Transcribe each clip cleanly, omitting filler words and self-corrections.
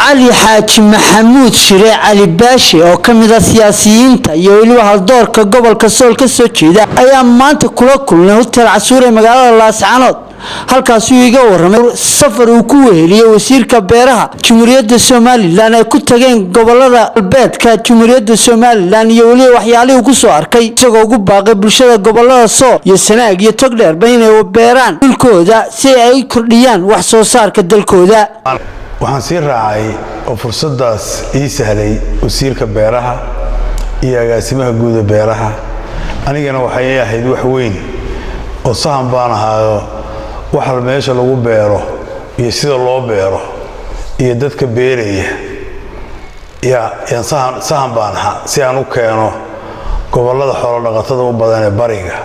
علي حاج محمود شريع علي باشي oo kamida siyaasiyiinta iyo waliba haldoorka gobolka Sool ka soo jeeda ayaa maanta kula kulnay hotel Casuur ee magaalada Laascaanood halkaas uu iga waramay safar uu ku weheliyay wasiirka beeraha Jamhuuriyadda Soomaaliland ay ku tageen gobolada galbeedka Jamhuuriyadda Soomaaliland iyo waliba waxyaalaha uu ku soo arkay isagoo ugu baaqay bulshada gobolada Sool iyo Sanaag iyo Togdheer inay beeraan dhulkooda si ay kordhiyaan wax soo saarka dalkooda. waxaan sii raacay oo fursadaas ii sahlay wasiirka beeraha iyo agaasimaha guud ee beeraha anigana waxay ahayd wax weyn oo sahan baan ahaayo waxa meesha lagu beero iyo sida loo beero iyo dadka beeraya sahan baan ahaa si aan u keeno gobolada xoolo dhaqatada u badan ee bariga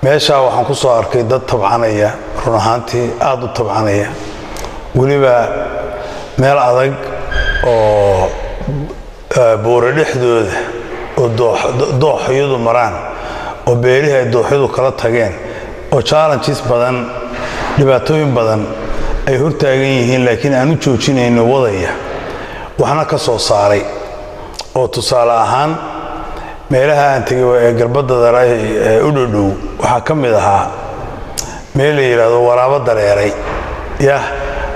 meesha waxaan ku soo arkay dad tabcanaya run ahaantii aad u tabcanaya waliba meel adag oo boora dhexdooda oo dooxyadu maraan oo beerihi ay dooxyadu kala tageen oo challenges badan dhibaatooyin badan ay hortaagan yihiin laakiin aanu joojinayno wadaya waxna ka soo saaray oo tusaale ahaan meelaha aan tagay ee galbeedda u dhow waxa ka mid ahaa meel la yiraahdo waraabo dareeray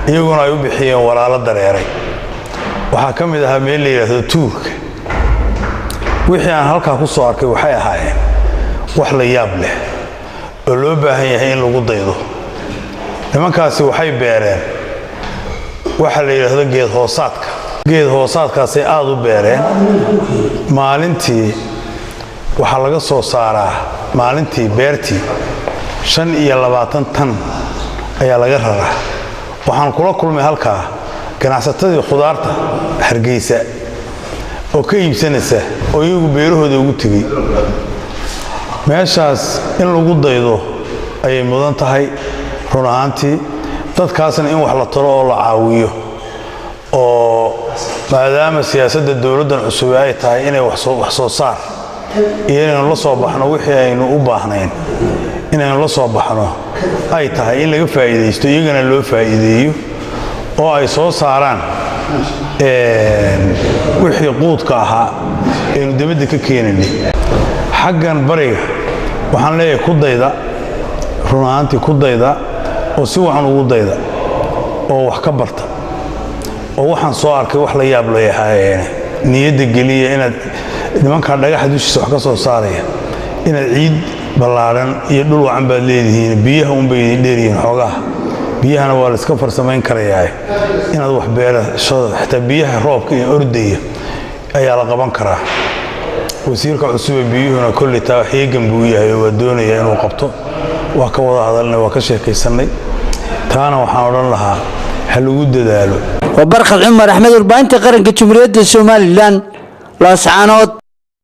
iyaguna ay u bixiyeen walaalo dareeray waxa ka mid ahaa meel la yiraahdo Tuurka wixii aan halka ku soo arkay waxay ahaayeen wax la yaab leh oo loo baahan yahay in lagu daydo nimankaasi waxay beereen waxa la yiraahdo geed hoosaadkaas ay aad u beereen maalintii waxa laga soo saaraa maalintii beertii 25 tan ayaa laga raraa waxaan kula kulmay halka ganacsatadii khudaarta Hargeysa oo ka iibsanaysa oo iyagu beerahooda ugu tagay meeshaas in lagu daydo ay mudan tahay run ahaantii dadkaasna in wax la taro oo la caawiyo oo maadaama siyaasadda dawladdan cusub ay tahay inay wax soo saar iyo inaan la soo baxno wixii aynu u baahnayn inaan la soo baxno ay tahay in laga faa'iideysto iyagana loo faa'iideeyo oo ay soo saaraan wixii quudka ahaa ee dibadda ka keenanay xaggan bariga waxaan leeyahay ku dayda run ahaantii ku dayda oo si wacan ugu dayda oo wax ka barta oo waxaan soo arkay wax la yaab leeyahay niyadda geliya inaad nimanka dhagaxa dushiisa wax ka soo saaraya inaad ciid balaaran iyo dhul wacan baad leedihiin biyaha bay dheeriyeen xogaha biyahana waa la iska farsamayn karayaa inaad wax beerashada xitaa biyaha roobka iyo ordaya ayaa la qaban karaa wasiirka cusub biyuhuna kulli taa xiigan buu yahay oo doonaya inuu qabto waa ka wada hadalnay waa ka sheekaysanay taana waxaan oran lahaa hal ugu dadaalo وبرخ عمر أحمد البانتي قرن كجمهورية الصوماليلان Laascaanood.